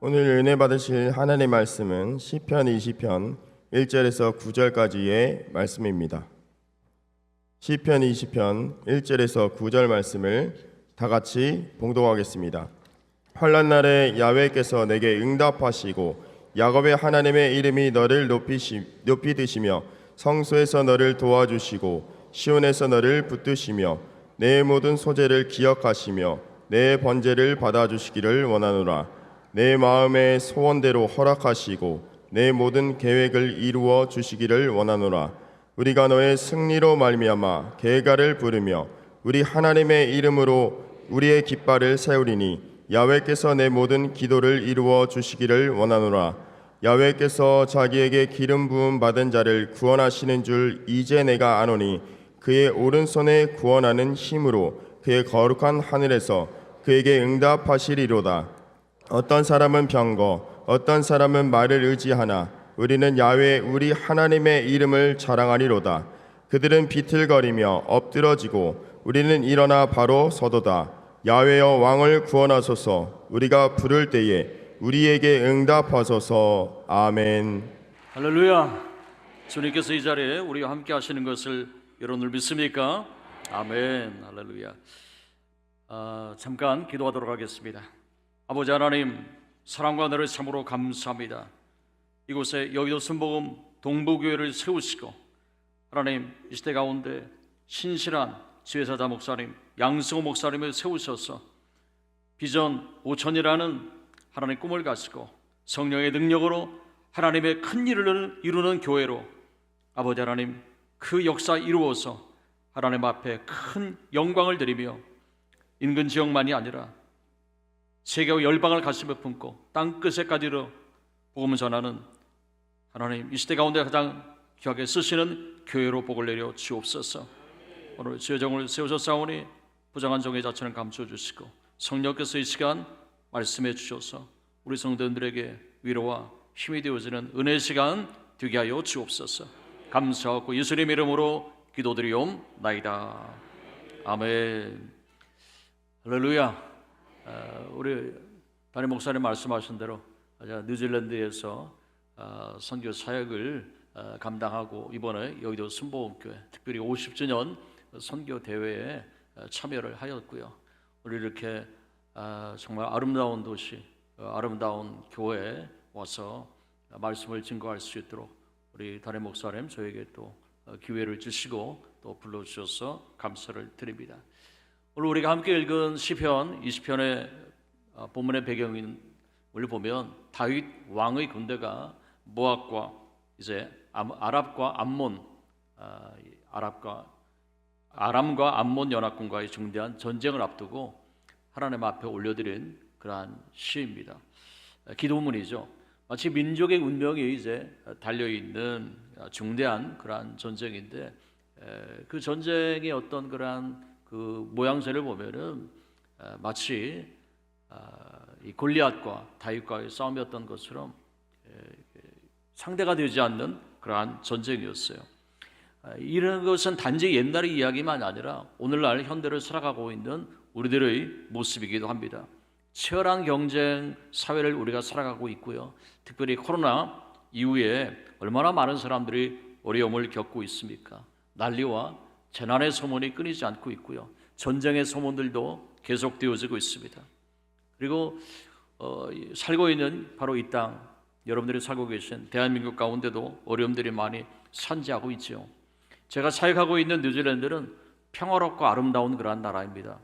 오늘 은혜 받으실 하나님의 말씀은 시편 20편 1절에서 9절까지의 말씀입니다. 시편 20편 1절에서 9절 말씀을 다 같이 봉독하겠습니다. 환난 날에 야훼께서 내게 응답하시고 야곱의 하나님의 이름이 너를 높이 드시며 성소에서 너를 도와주시고 시온에서 너를 붙드시며 내 모든 소재를 기억하시며 내 번제를 받아주시기를 원하노라. 내 마음의 소원대로 허락하시고 내 모든 계획을 이루어 주시기를 원하노라. 우리가 너의 승리로 말미암아 계가를 부르며 우리 하나님의 이름으로 우리의 깃발을 세우리니 야훼께서 내 모든 기도를 이루어 주시기를 원하노라. 야훼께서 자기에게 기름 부음 받은 자를 구원하시는 줄 이제 내가 아노니 그의 오른손에 구원하는 힘으로 그의 거룩한 하늘에서 그에게 응답하시리로다. 어떤 사람은 병거, 어떤 사람은 말을 의지하나 우리는 야훼 우리 하나님의 이름을 자랑하리로다. 그들은 비틀거리며 엎드러지고 우리는 일어나 바로 서도다. 야훼여 왕을 구원하소서. 우리가 부를 때에 우리에게 응답하소서. 아멘. 할렐루야. 주님께서 이 자리에 우리와 함께 하시는 것을 여러분들 믿습니까? 아멘. 할렐루야. 잠깐 기도하도록 하겠습니다. 아버지 하나님, 사랑과 은혜를 참으로 감사합니다. 이곳에 여의도 순복음 동부교회를 세우시고 하나님 이 시대 가운데 신실한 지회사자 목사님, 양승호 목사님을 세우셔서 비전 5천이라는 하나님의 꿈을 가지고 성령의 능력으로 하나님의 큰 일을 이루는 교회로 아버지 하나님 그 역사 이루어서 하나님 앞에 큰 영광을 드리며 인근 지역만이 아니라 세계와 열방을 가슴에 품고 땅끝에까지로 복음을 전하는 하나님 이 시대 가운데 가장 귀하게 쓰시는 교회로 복을 내려 주옵소서. 오늘 주의 정을 세우셨사오니 부정한 종의 자체는 감추어 주시고 성령께서 이 시간 말씀해 주셔서 우리 성도들에게 위로와 힘이 되어지는 은혜의 시간 되게 하여 주옵소서. 감사하고 예수님 이름으로 기도드리옵나이다. 아멘. 할렐루야. 우리 담임 목사님 말씀하신 대로 뉴질랜드에서 선교 사역을 감당하고 이번에 여의도 순복음교회 특별히 50주년 선교 대회에 참여를 하였고요. 우리 이렇게 정말 아름다운 도시, 아름다운 교회에 와서 말씀을 증거할 수 있도록 우리 담임 목사님 저에게 또 기회를 주시고 또 불러주셔서 감사를 드립니다. 오늘 우리가 함께 읽은 시편 20편의 본문의 배경을 보면 다윗 왕의 군대가 모압과 이제 아람과 암몬 연합군과의 중대한 전쟁을 앞두고 하나님 앞에 올려드린 그러한 시입니다. 기도문이죠. 마치 민족의 운명이 이제 달려있는 중대한 그러한 전쟁인데 그 전쟁의 어떤 그러한 그 모양새를 보면은 마치 이 골리앗과 다윗과의 싸움이었던 것처럼 상대가 되지 않는 그러한 전쟁이었어요. 이런 것은 단지 옛날의 이야기만 아니라 오늘날 현대를 살아가고 있는 우리들의 모습이기도 합니다. 치열한 경쟁 사회를 우리가 살아가고 있고요. 특별히 코로나 이후에 얼마나 많은 사람들이 어려움을 겪고 있습니까? 난리와 재난의 소문이 끊이지 않고 있고요. 전쟁의 소문들도 계속되어지고 있습니다. 그리고 살고 있는 바로 이 땅, 여러분들이 살고 계신 대한민국 가운데도 어려움들이 많이 산지하고 있죠. 제가 사역하고 있는 뉴질랜드는 평화롭고 아름다운 그러한 나라입니다.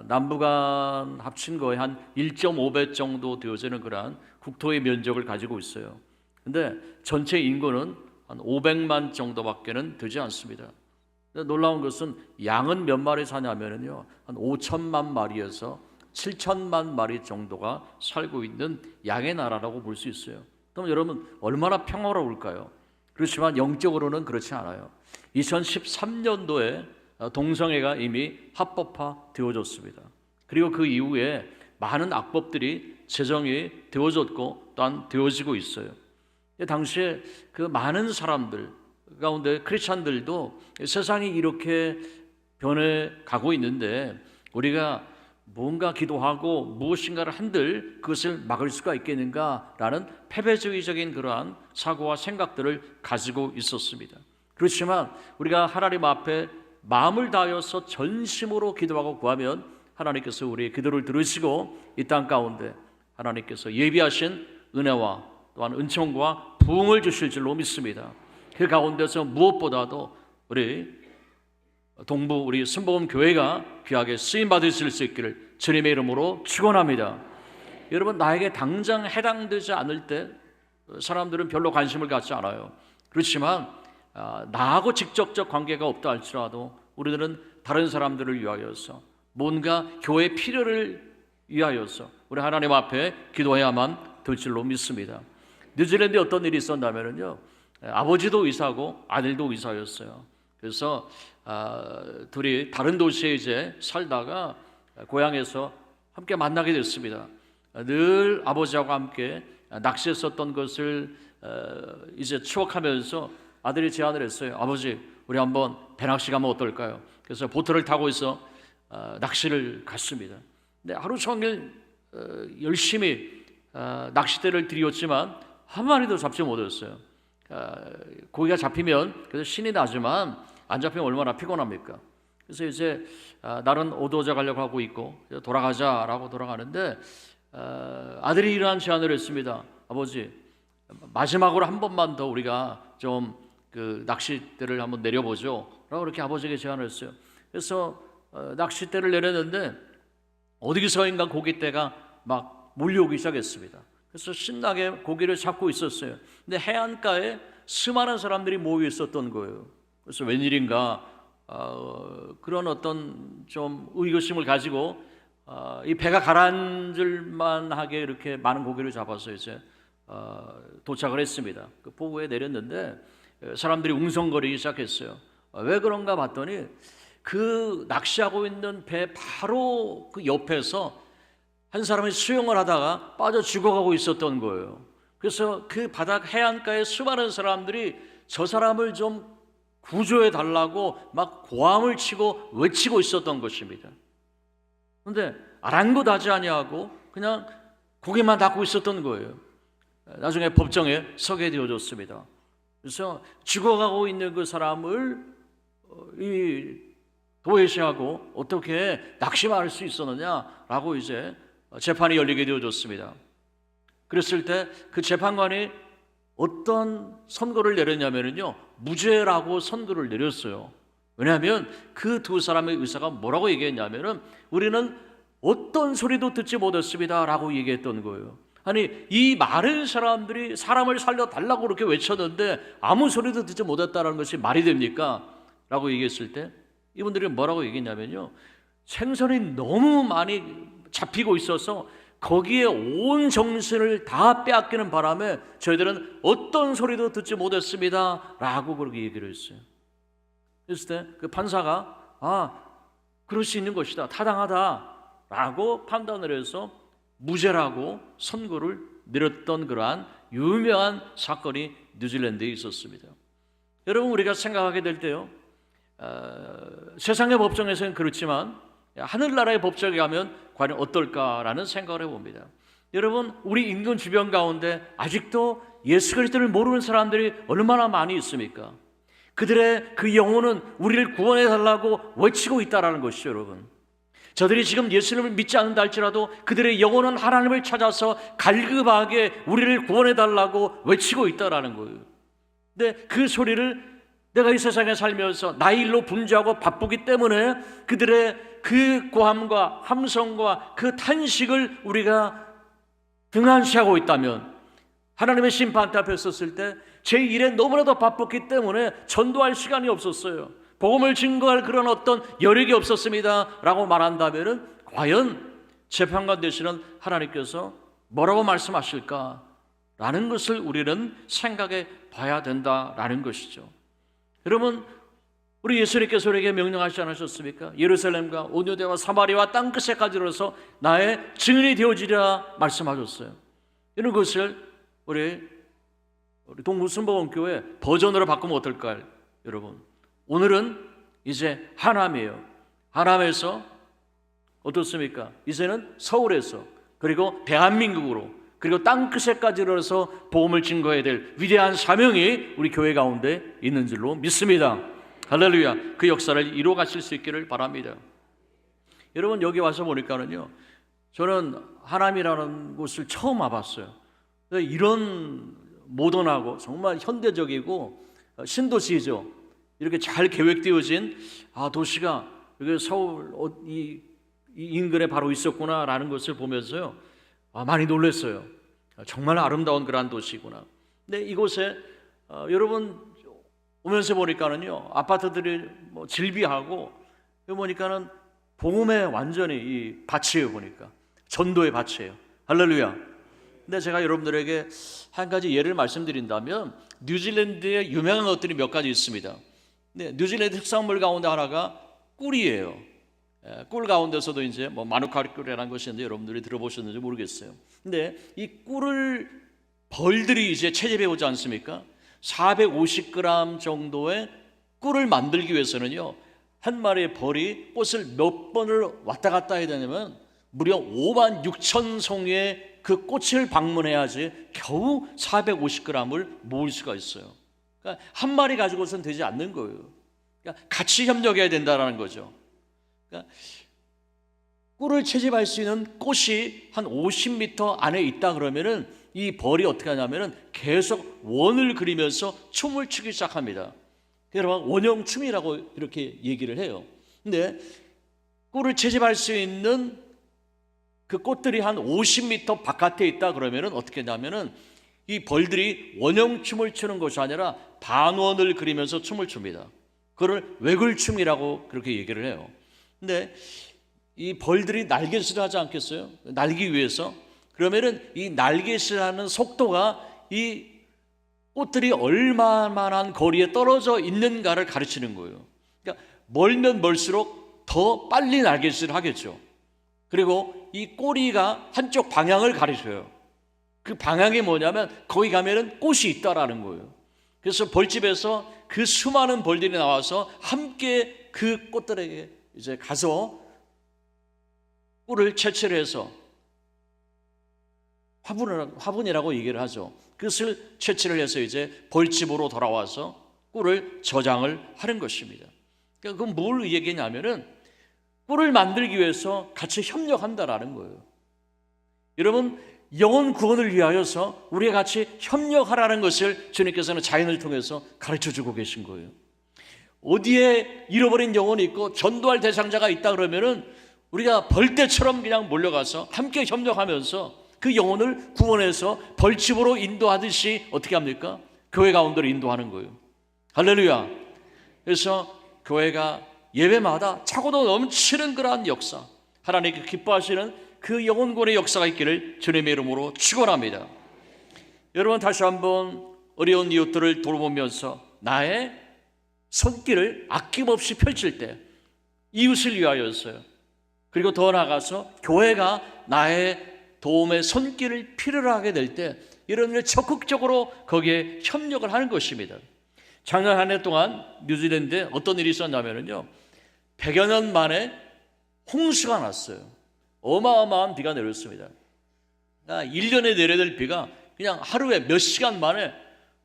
남북한 합친 거의 한 1.5배 정도 되어지는 그러한 국토의 면적을 가지고 있어요. 근데 전체 인구는 한 500만 정도밖에는 되지 않습니다. 놀라운 것은 양은 몇 마리 사냐면요, 한 5천만 마리에서 7천만 마리 정도가 살고 있는 양의 나라라고 볼 수 있어요. 그럼 여러분 얼마나 평화로울까요? 그렇지만 영적으로는 그렇지 않아요. 2013년도에 동성애가 이미 합법화 되어졌습니다. 그리고 그 이후에 많은 악법들이 제정이 되어졌고 또한 되어지고 있어요. 당시에 그 많은 사람들 가운데 크리스찬들도 세상이 이렇게 변해가고 있는데 우리가 뭔가 기도하고 무엇인가를 한들 그것을 막을 수가 있겠는가라는 패배주의적인 그러한 사고와 생각들을 가지고 있었습니다. 그렇지만 우리가 하나님 앞에 마음을 다하여서 전심으로 기도하고 구하면 하나님께서 우리의 기도를 들으시고 이 땅 가운데 하나님께서 예비하신 은혜와 또한 은총과 부흥을 주실 줄로 믿습니다. 그 가운데서 무엇보다도 우리 동부 우리 순복음 교회가 귀하게 쓰임 받으실 수 있기를 주님의 이름으로 축원합니다. 여러분, 나에게 당장 해당되지 않을 때 사람들은 별로 관심을 갖지 않아요. 그렇지만 나하고 직접적 관계가 없다 할지라도 우리들은 다른 사람들을 위하여서 뭔가 교회의 필요를 위하여서 우리 하나님 앞에 기도해야만 될 줄로 믿습니다. 뉴질랜드에 어떤 일이 있었냐면요, 아버지도 의사고 아들도 의사였어요. 그래서 둘이 다른 도시에 이제 살다가 고향에서 함께 만나게 됐습니다. 늘 아버지하고 함께 낚시했었던 것을 이제 추억하면서 아들이 제안을 했어요. 아버지, 우리 한번 배낚시 가면 어떨까요? 그래서 보트를 타고 있어 낚시를 갔습니다. 근데 하루 종일 열심히 낚싯대를 들이었지만 한 마리도 잡지 못했어요. 고기가 잡히면 그래서 신이 나지만 안 잡히면 얼마나 피곤합니까? 그래서 이제 나는 어두워져 가려고 하고 있고 돌아가자라고 돌아가는데 아들이 이러한 제안을 했습니다. 아버지, 마지막으로 한 번만 더 우리가 좀 그 낚싯대를 한번 내려보죠 라고 그렇게 아버지에게 제안을 했어요. 그래서 낚싯대를 내렸는데 어디서인가 고깃대가 막 몰려오기 시작했습니다. 그래서 신나게 고기를 잡고 있었어요. 근데 해안가에 수많은 사람들이 모여 있었던 거예요. 그래서 웬일인가 그런 어떤 좀 의구심을 가지고 이 배가 가라앉을 만하게 이렇게 많은 고기를 잡아서 이제 도착을 했습니다. 그 포구에 내렸는데 사람들이 웅성거리기 시작했어요. 왜 그런가 봤더니 그 낚시하고 있는 배 바로 그 옆에서 한 사람이 수영을 하다가 빠져 죽어가고 있었던 거예요. 그래서 그 바닥 해안가에 수많은 사람들이 저 사람을 좀 구조해 달라고 막 고함을 치고 외치고 있었던 것입니다. 그런데 아랑곳하지 아니하고 그냥 고개만 닫고 있었던 거예요. 나중에 법정에 서게 되어졌습니다. 그래서 죽어가고 있는 그 사람을 이 도외시하고 어떻게 낚시만 할 수 있었느냐라고 이제 재판이 열리게 되어졌습니다. 그랬을 때 그 재판관이 어떤 선고를 내렸냐면요, 무죄라고 선고를 내렸어요. 왜냐하면 그 두 사람의 의사가 뭐라고 얘기했냐면은 우리는 어떤 소리도 듣지 못했습니다라고 얘기했던 거예요. 아니, 이 많은 사람들이 사람을 살려달라고 그렇게 외쳤는데 아무 소리도 듣지 못했다는 것이 말이 됩니까? 라고 얘기했을 때 이분들이 뭐라고 얘기했냐면요, 생선이 너무 많이 잡히고 있어서 거기에 온 정신을 다 빼앗기는 바람에 저희들은 어떤 소리도 듣지 못했습니다 라고 그렇게 얘기를 했어요. 그랬을 때 그 판사가 그럴 수 있는 것이다, 타당하다 라고 판단을 해서 무죄라고 선고를 내렸던 그러한 유명한 사건이 뉴질랜드에 있었습니다. 여러분, 우리가 생각하게 될 때요, 세상의 법정에서는 그렇지만 하늘나라의 법정에 가면 과연 어떨까라는 생각을 해봅니다. 여러분, 우리 인근 주변 가운데 아직도 예수 그리스도를 모르는 사람들이 얼마나 많이 있습니까? 그들의 그 영혼은 우리를 구원해 달라고 외치고 있다는 것이죠. 여러분, 저들이 지금 예수님을 믿지 않는다 할지라도 그들의 영혼은 하나님을 찾아서 갈급하게 우리를 구원해 달라고 외치고 있다는 거예요. 근데 그 소리를 내가 이 세상에 살면서 나의 일로 분주하고 바쁘기 때문에 그들의 그 고함과 함성과 그 탄식을 우리가 등한시하고 있다면, 하나님의 심판대 앞에 섰을 때 제 일에 너무나도 바빴기 때문에 전도할 시간이 없었어요, 복음을 증거할 그런 어떤 여력이 없었습니다 라고 말한다면 과연 재판관 되시는 하나님께서 뭐라고 말씀하실까 라는 것을 우리는 생각해 봐야 된다라는 것이죠. 여러분, 우리 예수님께서 우리에게 명령하지 않으셨습니까? 예루살렘과 온유대와 사마리아와 땅끝에까지 이르러서 나의 증인이 되어지리라 말씀하셨어요. 이런 것을 우리 동부순복음교회 버전으로 바꾸면 어떨까요? 여러분, 오늘은 이제 하남이에요. 하남에서 어떻습니까? 이제는 서울에서 그리고 대한민국으로 그리고 땅끝에까지 이르러서 복음을 증거해야 될 위대한 사명이 우리 교회 가운데 있는 줄로 믿습니다. 할렐루야. 그 역사를 이루어 가실 수 있기를 바랍니다. 여러분, 여기 와서 보니까는요, 저는 하남이라는 곳을 처음 와봤어요. 이런 모던하고 정말 현대적이고 신도시죠. 이렇게 잘 계획되어진 도시가 여기 서울 이 인근에 바로 있었구나라는 것을 보면서요, 많이 놀랐어요. 정말 아름다운 그러한 도시구나. 근데 이곳에 여러분 오면서 보니까는요, 아파트들이 뭐 질비하고, 여기 보니까는 복음의 완전히 이 밭이에요. 보니까 전도의 밭이에요. 할렐루야. 근데 제가 여러분들에게 한 가지 예를 말씀드린다면, 뉴질랜드에 유명한 것들이 몇 가지 있습니다. 네, 뉴질랜드 특산물 가운데 하나가 꿀이에요. 꿀 가운데서도 이제 뭐 마누카리 꿀이라는 것이 있는데 여러분들이 들어보셨는지 모르겠어요. 근데 이 꿀을 벌들이 이제 채집해 오지 않습니까? 450g 정도의 꿀을 만들기 위해서는요, 한 마리의 벌이 꽃을 몇 번을 왔다 갔다 해야 되냐면 무려 56,000송이의 그 꽃을 방문해야지 겨우 450g을 모을 수가 있어요. 그러니까 한 마리 가지고선 되지 않는 거예요. 그러니까 같이 협력해야 된다는 거죠. 그러니까 꿀을 채집할 수 있는 꽃이 한 50m 안에 있다 그러면은 이 벌이 어떻게 하냐면은 계속 원을 그리면서 춤을 추기 시작합니다. 여러분, 원형춤이라고 이렇게 얘기를 해요. 근데 꿀을 채집할 수 있는 그 꽃들이 한 50m 바깥에 있다 그러면은 어떻게 하냐면은 이 벌들이 원형춤을 추는 것이 아니라 반원을 그리면서 춤을 춥니다. 그걸 외굴춤이라고 그렇게 얘기를 해요. 근데 이 벌들이 날갯짓을 하지 않겠어요? 날기 위해서. 그러면은 이 날갯짓하는 속도가 이 꽃들이 얼마만한 거리에 떨어져 있는가를 가르치는 거예요. 그러니까 멀면 멀수록 더 빨리 날갯짓을 하겠죠. 그리고 이 꼬리가 한쪽 방향을 가리켜요. 그 방향이 뭐냐면 거기 가면은 꽃이 있다라는 거예요. 그래서 벌집에서 그 수많은 벌들이 나와서 함께 그 꽃들에게 이제 가서 꿀을 채취를 해서 화분이라고 얘기를 하죠. 그것을 채취를 해서 이제 벌집으로 돌아와서 꿀을 저장을 하는 것입니다. 그러니까 그건 뭘 얘기냐면은 꿀을 만들기 위해서 같이 협력한다라는 거예요. 여러분, 영혼 구원을 위하여서 우리가 같이 협력하라는 것을 주님께서는 자연을 통해서 가르쳐주고 계신 거예요. 어디에 잃어버린 영혼이 있고 전도할 대상자가 있다 그러면은 우리가 벌떼처럼 그냥 몰려가서 함께 협력하면서 그 영혼을 구원해서 벌집으로 인도하듯이 어떻게 합니까? 교회 가운데로 인도하는 거예요. 할렐루야. 그래서 교회가 예배마다 차고도 넘치는 그러한 역사, 하나님께 기뻐하시는 그 영혼구원의 역사가 있기를 주님의 이름으로 축원합니다. 여러분, 다시 한번 어려운 이웃들을 돌보면서 나의 손길을 아낌없이 펼칠 때 이웃을 위하여서요, 그리고 더 나아가서 교회가 나의 도움의 손길을 필요로 하게 될 때 이런 일 적극적으로 거기에 협력을 하는 것입니다. 작년 한 해 동안 뉴질랜드에 어떤 일이 있었냐면요, 100여 년 만에 홍수가 났어요. 어마어마한 비가 내렸습니다. 1년에 내려야 될 비가 그냥 하루에 몇 시간 만에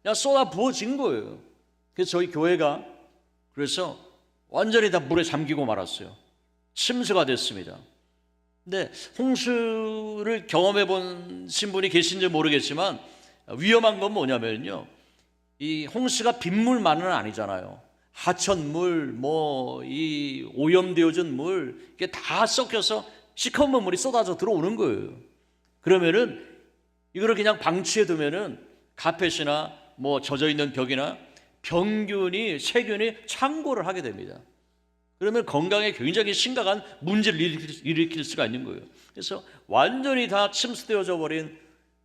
그냥 쏟아 부어진 거예요. 그래서 저희 교회가 그래서 완전히 다 물에 잠기고 말았어요. 침수가 됐습니다. 근데 홍수를 경험해 보신 분이 계신지 모르겠지만 위험한 건 뭐냐면요, 이 홍수가 빗물만은 아니잖아요. 하천물, 이 오염되어진 물, 이게 다 섞여서 시커먼 물이 쏟아져 들어오는 거예요. 그러면은 이거를 그냥 방치해 두면은 카펫이나 젖어 있는 벽이나 병균이, 세균이 창고를 하게 됩니다. 그러면 건강에 굉장히 심각한 문제를 일으킬 수가 있는 거예요. 그래서 완전히 다 침수되어져 버린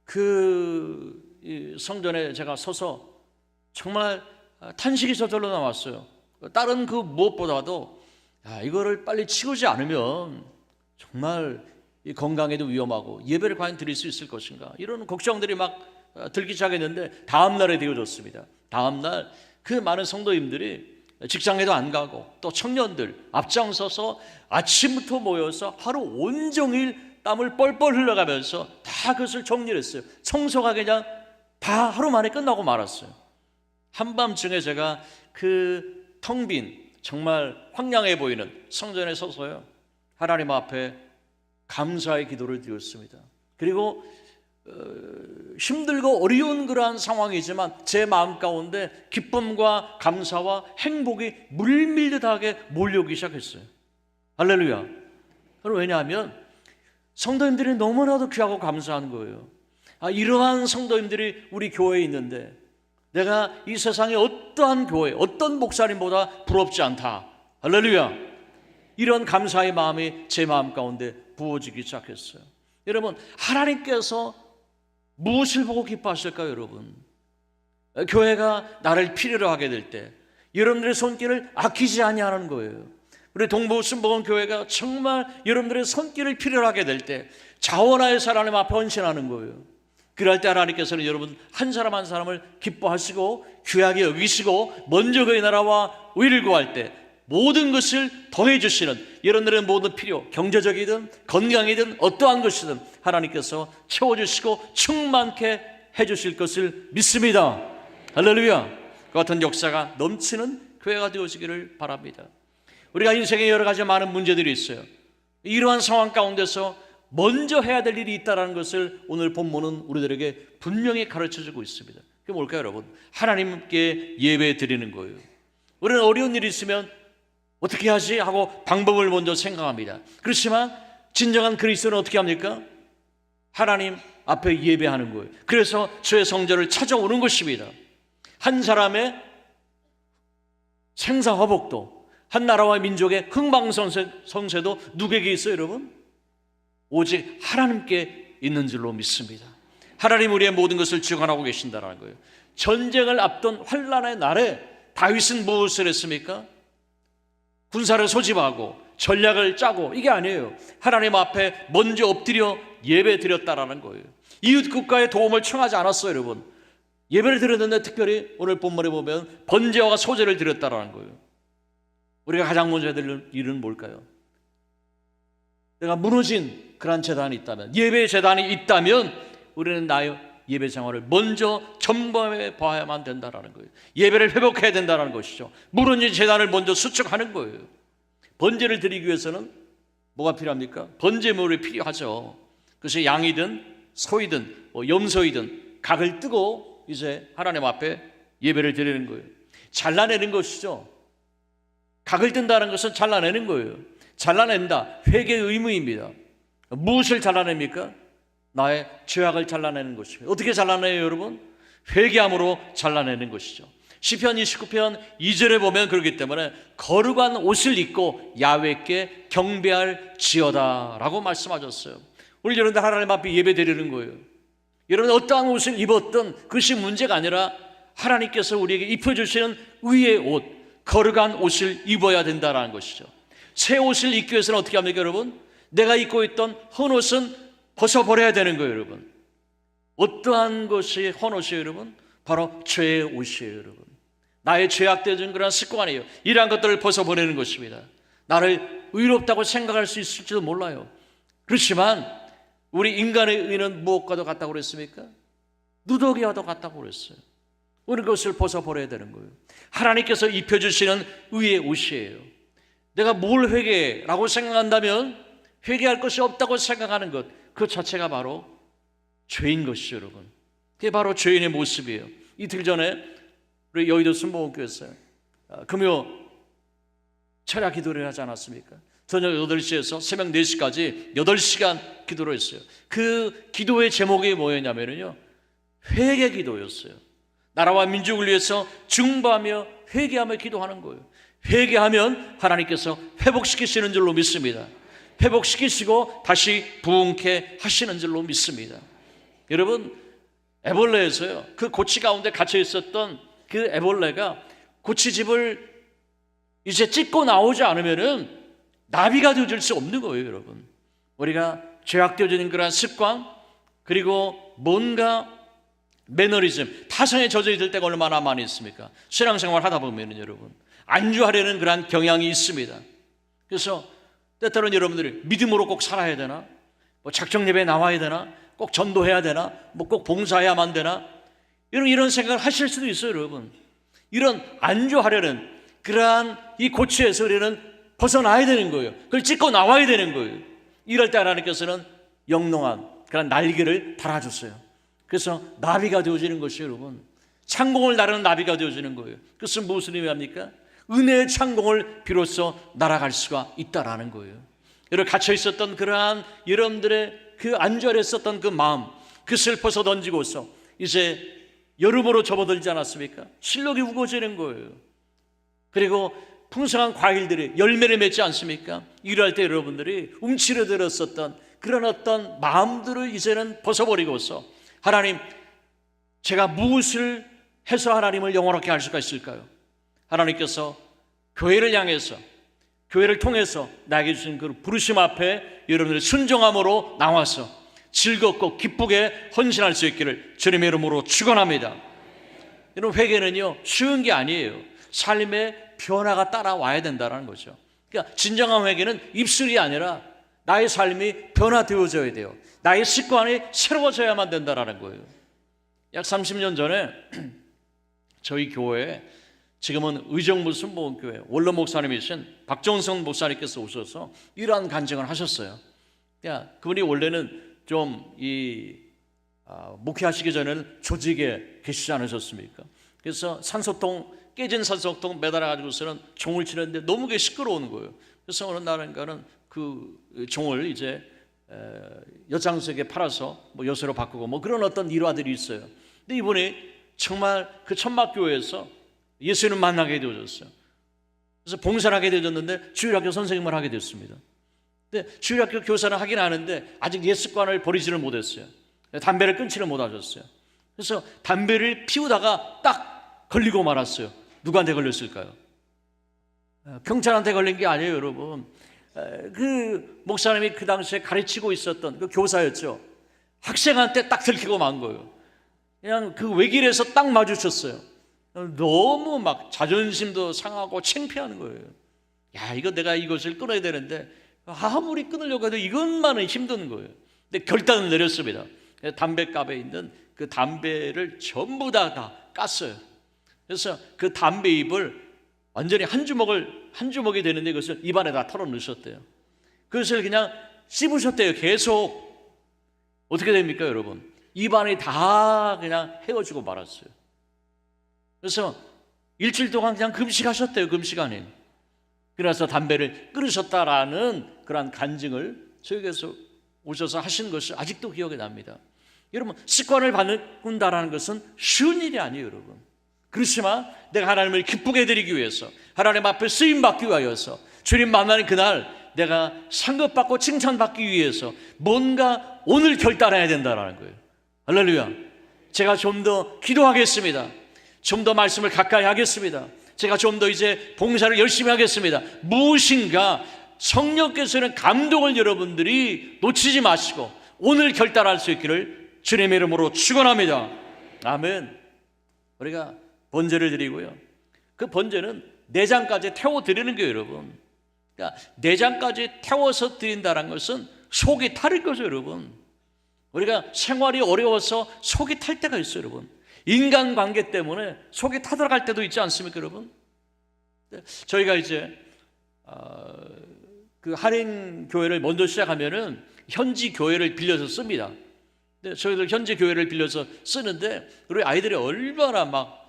그 성전에 제가 서서 정말 탄식이 저절로 나왔어요. 다른 그 무엇보다도 이거를 빨리 치우지 않으면 정말 이 건강에도 위험하고 예배를 과연 드릴 수 있을 것인가, 이런 걱정들이 막 들기 시작했는데 다음 날에 되어졌습니다. 다음 날 그 많은 성도님들이 직장에도 안 가고 또 청년들 앞장서서 아침부터 모여서 하루 온종일 땀을 뻘뻘 흘려가면서 다 그것을 정리를 했어요. 청소가 그냥 다 하루 만에 끝나고 말았어요. 한밤중에 제가 그 텅 빈 정말 황량해 보이는 성전에 서서요 하나님 앞에 감사의 기도를 드렸습니다. 그리고 힘들고 어려운 그러한 상황이지만 제 마음 가운데 기쁨과 감사와 행복이 물밀듯하게 몰려오기 시작했어요. 할렐루야. 왜냐하면 성도님들이 너무나도 귀하고 감사한 거예요. 이러한 성도님들이 우리 교회에 있는데 내가 이 세상의 어떠한 교회, 어떤 목사님보다 부럽지 않다. 할렐루야. 이런 감사의 마음이 제 마음 가운데 부어지기 시작했어요. 여러분, 하나님께서 무엇을 보고 기뻐하실까요, 여러분? 교회가 나를 필요로 하게 될 때 여러분들의 손길을 아끼지 아니하는 거예요. 우리 동부순복음 교회가 정말 여러분들의 손길을 필요로 하게 될 때 자원하여서 하나님 앞에 헌신하는 거예요. 그럴 때 하나님께서는 여러분 한 사람 한 사람을 기뻐하시고 귀하게 여기시고 먼저 그의 나라와 의를 구할 때 모든 것을 더해 주시는 여러분들의 모든 필요, 경제적이든 건강이든 어떠한 것이든 하나님께서 채워주시고 충만케 해주실 것을 믿습니다. 할렐루야. 그 같은 역사가 넘치는 교회가 되어지기를 바랍니다. 우리가 인생에 여러 가지 많은 문제들이 있어요. 이러한 상황 가운데서 먼저 해야 될 일이 있다는 것을 오늘 본문은 우리들에게 분명히 가르쳐주고 있습니다. 그게 뭘까요, 여러분? 하나님께 예배 드리는 거예요. 우리는 어려운 일이 있으면 어떻게 하지? 하고 방법을 먼저 생각합니다. 그렇지만 진정한 그리스도는 어떻게 합니까? 하나님 앞에 예배하는 거예요. 그래서 주의 성전을 찾아오는 것입니다. 한 사람의 생사화복도 한 나라와 민족의 흥망성쇠도 누구에게 있어요, 여러분? 오직 하나님께 있는 줄로 믿습니다. 하나님 우리의 모든 것을 주관하고 계신다는 거예요. 전쟁을 앞둔 환난의 날에 다윗은 무엇을 했습니까? 군사를 소집하고 전략을 짜고 이게 아니에요. 하나님 앞에 먼저 엎드려 예배 드렸다라는 거예요. 이웃 국가의 도움을 청하지 않았어요, 여러분. 예배를 드렸는데 특별히 오늘 본문에 보면 번제와 소제를 드렸다라는 거예요. 우리가 가장 먼저 해야 될 일은 뭘까요? 내가 무너진 그런 재단이 있다면, 예배 재단이 있다면 우리는 나의 예배 생활을 먼저 점검해 봐야만 된다는 거예요. 예배를 회복해야 된다는 것이죠. 무너진 재단을 먼저 수축하는 거예요. 번제를 드리기 위해서는 뭐가 필요합니까? 번제물이 필요하죠. 그것이 양이든 소이든 염소이든 각을 뜨고 이제 하나님 앞에 예배를 드리는 거예요. 잘라내는 것이죠. 각을 뜬다는 것은 잘라내는 거예요. 잘라낸다. 회개의 의무입니다. 무엇을 잘라냅니까? 나의 죄악을 잘라내는 것입니다. 어떻게 잘라내요, 여러분? 회개함으로 잘라내는 것이죠. 시편 29편 2절에 보면 그렇기 때문에 거룩한 옷을 입고 야훼께 경배할 지어다 라고 말씀하셨어요. 오늘 여러분들 하나님 앞에 예배 드리는 거예요. 여러분 어떠한 옷을 입었든 그것이 문제가 아니라 하나님께서 우리에게 입혀주시는 의의 옷, 거룩한 옷을 입어야 된다는 것이죠. 새 옷을 입기 위해서는 어떻게 합니까, 여러분? 내가 입고 있던 헌옷은 벗어버려야 되는 거예요, 여러분. 어떠한 것이 헌옷이에요, 여러분? 바로 죄의 옷이에요, 여러분. 나의 죄악되어진 그런 습관이에요. 이러한 것들을 벗어버리는 것입니다. 나를 의롭다고 생각할 수 있을지도 몰라요. 그렇지만 우리 인간의 의는 무엇과도 같다고 그랬습니까? 누더기와도 같다고 그랬어요. 우리 그것을 벗어버려야 되는 거예요. 하나님께서 입혀주시는 의의 옷이에요. 내가 뭘 회개라고 생각한다면 회개할 것이 없다고 생각하는 것, 그 자체가 바로 죄인 것이죠, 여러분. 그게 바로 죄인의 모습이에요. 이틀 전에 우리 여의도 순복음교회에서 금요 철야 기도를 하지 않았습니까? 저녁 8시에서 새벽 4시까지 8시간 기도를 했어요. 그 기도의 제목이 뭐였냐면요, 회개 기도였어요. 나라와 민족을 위해서 중보하며 회개하며 기도하는 거예요. 회개하면 하나님께서 회복시키시는 줄로 믿습니다. 회복시키시고 다시 부흥케 하시는 줄로 믿습니다. 여러분, 애벌레에서요, 그 고치 가운데 갇혀 있었던 그 애벌레가 고치집을 이제 찢고 나오지 않으면은 나비가 되어줄 수 없는 거예요, 여러분. 우리가 죄악되어지는 그런 습관, 그리고 뭔가 매너리즘, 타성에 젖어 있을 때가 얼마나 많이 있습니까? 신앙생활 하다 보면은 여러분, 안주하려는 그러한 경향이 있습니다. 그래서 때때로는 여러분들이 믿음으로 꼭 살아야 되나? 뭐 작정 예배에 나와야 되나? 꼭 전도해야 되나? 뭐 꼭 봉사해야만 되나? 이런 생각을 하실 수도 있어요, 여러분. 이런 안주하려는 그러한 이 고취에서 우리는 벗어나야 되는 거예요. 그걸 찢고 나와야 되는 거예요. 이럴 때 하나님께서는 영롱한 그런 날개를 달아줬어요. 그래서 나비가 되어지는 것이에요, 여러분. 창공을 나르는 나비가 되어지는 거예요. 그것은 무슨 의미합니까? 은혜의 창공을 비로소 날아갈 수가 있다라는 거예요. 여러분, 갇혀 있었던 그러한 여러분들의 그 안주하려 했었던 그 마음, 그것을 벗어 던지고서 이제 여름으로 접어들지 않았습니까? 실록이 우거지는 거예요. 그리고 풍성한 과일들이 열매를 맺지 않습니까? 이럴 때 여러분들이 움츠러들었었던 그런 어떤 마음들을 이제는 벗어버리고서 하나님, 제가 무엇을 해서 하나님을 영원하게 할 수가 있을까요? 하나님께서 교회를 향해서, 교회를 통해서 나에게 주신 그 부르심 앞에 여러분들의 순종함으로 나와서 즐겁고 기쁘게 헌신할 수 있기를 주님의 이름으로 축원합니다. 여러분, 회개는요 쉬운 게 아니에요. 삶의 변화가 따라와야 된다는 거죠. 그러니까 진정한 회개는 입술이 아니라 나의 삶이 변화되어져야 돼요. 나의 습관이 새로워져야만 된다는 거예요. 약 30년 전에 저희 교회에, 지금은 의정부순복음교회 원로 목사님이신 박정성 목사님께서 오셔서 이러한 간증을 하셨어요. 그러니까 그분이 원래는 좀 목회하시기 전에는 조직에 계시지 않으셨습니까? 그래서 깨진 산소통 매달아 가지고서는 종을 치는데 너무 시끄러운 거예요. 그래서 어느 날인가는 그 종을 이제 엿장석에 팔아서 뭐 엿으로 바꾸고 뭐 그런 어떤 일화들이 있어요. 근데 이분이 정말 그 천막교회에서 예수님을 만나게 되어졌어요. 그래서 봉사를 하게 되어졌는데 주일학교 선생님을 하게 됐습니다. 근데 주일학교 교사는 하긴 하는데 아직 옛 습관을 버리지를 못했어요. 담배를 끊지를 못하셨어요. 그래서 담배를 피우다가 딱 걸리고 말았어요. 누구한테 걸렸을까요? 경찰한테 걸린 게 아니에요, 여러분. 그 목사님이 그 당시에 가르치고 있었던 그 교사였죠. 학생한테 딱 들키고 만 거예요. 그냥 그 외길에서 딱 마주쳤어요. 너무 막 자존심도 상하고 창피한 거예요. 야, 이거 내가 이것을 끊어야 되는데 아무리 끊으려고 해도 이것만은 힘든 거예요. 근데 결단을 내렸습니다. 담배갑에 있는 그 담배를 전부 다 깠어요. 그래서 그 담배잎을 완전히 한 주먹이 되는데 그것을 입안에다 털어 넣으셨대요. 그것을 그냥 씹으셨대요. 계속. 어떻게 됩니까, 여러분? 입안이 다 그냥 헤어지고 말았어요. 그래서 일주일 동안 그냥 금식하셨대요. 금식안에. 그래서 담배를 끊으셨다라는 그런 간증을 저에게서 오셔서 하신 것이 아직도 기억이 납니다. 여러분, 습관을 바꾼다라는 것은 쉬운 일이 아니에요, 여러분. 그렇지만 내가 하나님을 기쁘게 해드리기 위해서, 하나님 앞에 쓰임받기 위하여서, 주님 만나는 그날 내가 상급받고 칭찬받기 위해서 뭔가 오늘 결단해야 된다는 거예요. 할렐루야. 제가 좀 더 기도하겠습니다. 좀 더 말씀을 가까이 하겠습니다. 제가 좀 더 이제 봉사를 열심히 하겠습니다. 무엇인가 성령께서는 감동을 여러분들이 놓치지 마시고 오늘 결단할 수 있기를 주님의 이름으로 축원합니다. 아멘. 우리가 번제를 드리고요. 그 번제는 내장까지 태워 드리는 거예요, 여러분. 그러니까 내장까지 태워서 드린다는 것은 속이 탈 거죠, 여러분. 우리가 생활이 어려워서 속이 탈 때가 있어요, 여러분. 인간관계 때문에 속이 타들어갈 때도 있지 않습니까, 여러분? 저희가 이제 그 한인 교회를 먼저 시작하면은 현지 교회를 빌려서 씁니다. 근데 저희들 현지 교회를 빌려서 쓰는데 우리 아이들이 얼마나 막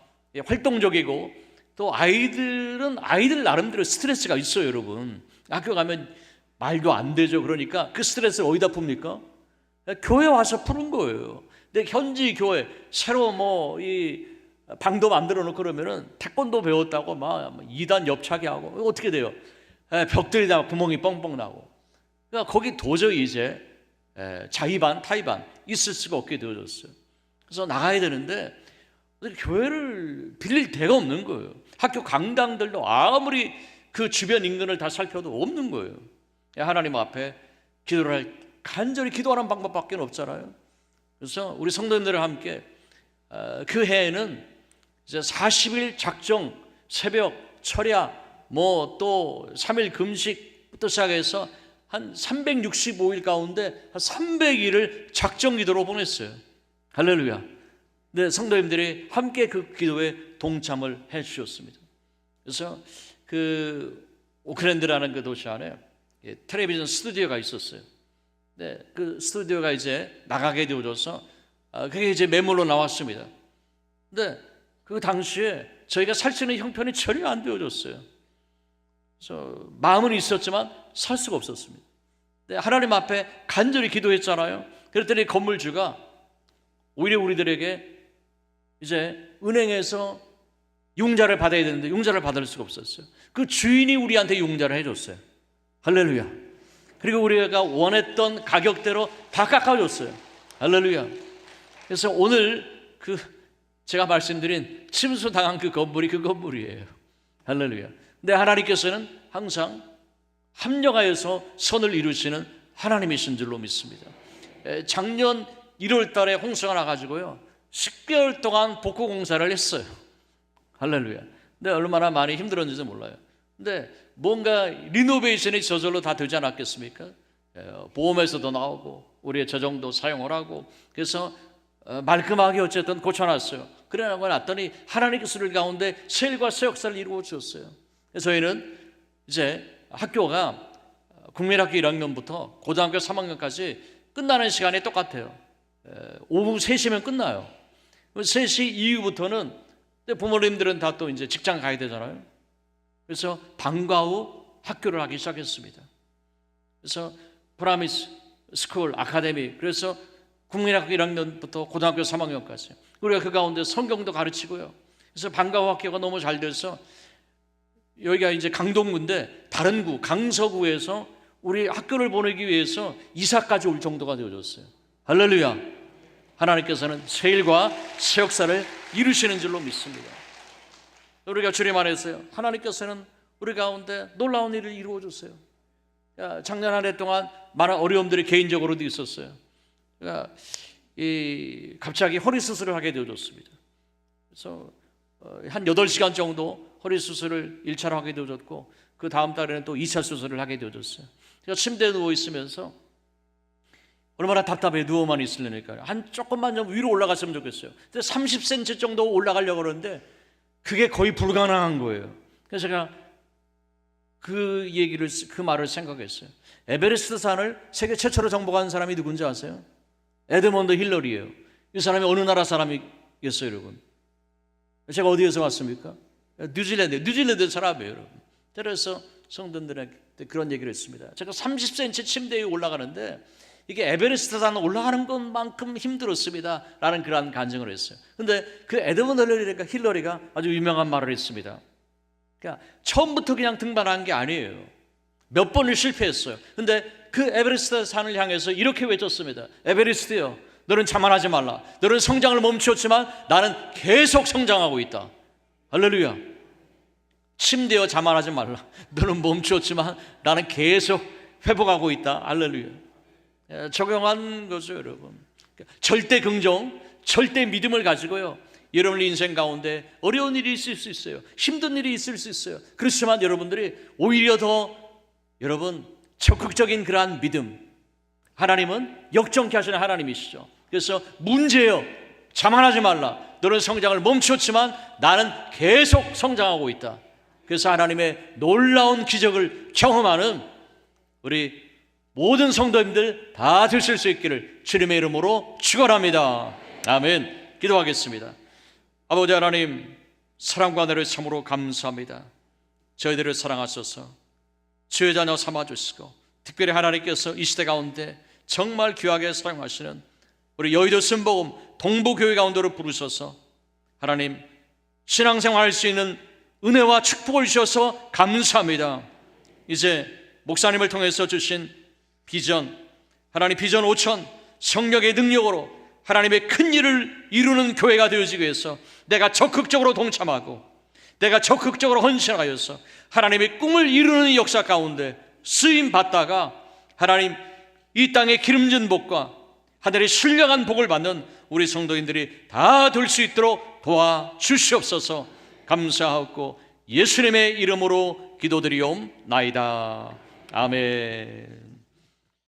활동적이고 또 아이들은 아이들 나름대로 스트레스가 있어요, 여러분. 학교 가면 말도 안 되죠. 그러니까 그 스트레스를 어디다 풉니까? 교회 와서 푸는 거예요. 근데 현지 교회 새로 뭐 이 방도 만들어 놓고 그러면은 태권도 배웠다고 막 2단 옆차기 하고 어떻게 돼요? 벽들이 다 구멍이 뻥뻥 나고. 그러니까 거기 도저히 이제 자의반 타의반 있을 수가 없게 되어졌어요. 그래서 나가야 되는데 교회를 빌릴 데가 없는 거예요. 학교 강당들도 아무리 그 주변 인근을 다 살펴도 없는 거예요. 하나님 앞에 기도를 할 간절히 기도하는 방법밖에 없잖아요. 그래서 우리 성도님들과 함께 그 해에는 이제 40일 작정 새벽 철야 뭐 또 3일 금식부터 시작해서 한 365일 가운데 한 300일을 작정 기도로 보냈어요. 할렐루야. 네, 성도님들이 함께 그 기도에 동참을 해 주셨습니다. 그래서 그 오클랜드라는 그 도시 안에 텔레비전 스튜디오가 있었어요. 네, 그 스튜디오가 이제 나가게 되어져서 그게 이제 매물로 나왔습니다. 근데 그 당시에 저희가 살 수 있는 형편이 전혀 안 되어졌어요. 그래서 마음은 있었지만 살 수가 없었습니다. 네, 하나님 앞에 간절히 기도했잖아요. 그랬더니 건물주가 오히려 우리들에게 이제 은행에서 융자를 받아야 되는데 융자를 받을 수가 없었어요. 그 주인이 우리한테 융자를 해줬어요. 할렐루야. 그리고 우리가 원했던 가격대로 다 깎아줬어요. 할렐루야. 그래서 오늘 그 제가 말씀드린 침수당한 그 건물이 그 건물이에요. 할렐루야. 근데 하나님께서는 항상 합력하여서 선을 이루시는 하나님이신 줄로 믿습니다. 작년 1월 달에 홍수가 나가지고요 10개월 동안 복구 공사를 했어요. 할렐루야. 근데 얼마나 많이 힘들었는지 몰라요. 근데 뭔가 리노베이션이 저절로 다 되지 않았겠습니까? 보험에서도 나오고 우리의 저정도 사용을 하고 그래서 말끔하게 어쨌든 고쳐놨어요. 그래나고 났더니 하나님께서 우리 가운데 세일과 새 역사를 이루어 주셨어요. 그래서 저희는 이제 학교가 국민학교 1학년부터 고등학교 3학년까지 끝나는 시간이 똑같아요. 오후 3시면 끝나요. 3시 이후부터는 부모님들은 다 또 이제 직장 가야 되잖아요. 그래서 방과 후 학교를 하기 시작했습니다. 그래서 프라미스 스쿨 아카데미, 그래서 국민학교 1학년부터 고등학교 3학년까지 우리가 그 가운데 성경도 가르치고요. 그래서 방과 후 학교가 너무 잘 돼서 여기가 이제 강동구인데 다른 구 강서구에서 우리 학교를 보내기 위해서 이사까지 올 정도가 되어졌어요. 할렐루야. 하나님께서는 새 일과 새 역사를 이루시는 줄로 믿습니다. 우리가 주님 안에서요 하나님께서는 우리 가운데 놀라운 일을 이루어 줬어요. 작년 한 해 동안 많은 어려움들이 개인적으로도 있었어요. 갑자기 허리 수술을 하게 되어졌습니다. 그래서 한 8시간 정도 허리 수술을 1차로 하게 되어졌고 그 다음 달에는 또 2차 수술을 하게 되어졌어요. 제가 침대에 누워 있으면서 얼마나 답답해 누워만 있으려니까요. 한 조금만 좀 위로 올라갔으면 좋겠어요. 근데 30cm 정도 올라가려고 그러는데 그게 거의 불가능한 거예요. 그래서 제가 그 말을 생각했어요. 에베레스트 산을 세계 최초로 정복한 사람이 누군지 아세요? 에드먼드 힐러리예요. 이 사람이 어느 나라 사람이겠어요, 여러분? 제가 어디에서 왔습니까? 뉴질랜드 사람이에요, 여러분. 그래서 성도들한테 그런 얘기를 했습니다. 제가 30cm 침대 위에 올라가는데 이게 에베레스트 산 올라가는 것만큼 힘들었습니다 라는 그런 간증을 했어요. 근데 그 에드먼드 힐러리가 아주 유명한 말을 했습니다. 그러니까 처음부터 그냥 등반한 게 아니에요. 몇 번을 실패했어요. 근데 그 에베레스트 산을 향해서 이렇게 외쳤습니다. 에베레스트요, 너는 자만하지 말라. 너는 성장을 멈추었지만 나는 계속 성장하고 있다. 할렐루야. 침대여 자만하지 말라. 너는 멈추었지만 나는 계속 회복하고 있다. 할렐루야. 적용한 거죠, 여러분. 절대 긍정, 절대 믿음을 가지고요 여러분 인생 가운데 어려운 일이 있을 수 있어요. 힘든 일이 있을 수 있어요. 그렇지만 여러분들이 오히려 더 여러분 적극적인 그러한 믿음, 하나님은 역정케 하시는 하나님이시죠. 그래서 문제요, 자만하지 말라. 너는 성장을 멈췄지만 나는 계속 성장하고 있다. 그래서 하나님의 놀라운 기적을 경험하는 우리 모든 성도님들 다 되실 수 있기를 주님의 이름으로 축원합니다. 아멘. 기도하겠습니다. 아버지 하나님, 사랑과 은혜를 참으로 감사합니다. 저희들을 사랑하셔서 주의 자녀 삼아주시고 특별히 하나님께서 이 시대 가운데 정말 귀하게 사용하시는 우리 여의도 순복음 동부교회 가운데로 부르셔서 하나님 신앙생활 할 수 있는 은혜와 축복을 주셔서 감사합니다. 이제 목사님을 통해서 주신 비전, 하나님 비전 5천 성령의 능력으로 하나님의 큰 일을 이루는 교회가 되어지기 위해서 내가 적극적으로 동참하고 내가 적극적으로 헌신하여서 하나님의 꿈을 이루는 역사 가운데 쓰임 받다가 하나님 이 땅의 기름진 복과 하늘의 신령한 복을 받는 우리 성도인들이 다 될 수 있도록 도와주시옵소서. 감사하고 예수님의 이름으로 기도드리옵나이다. 아멘.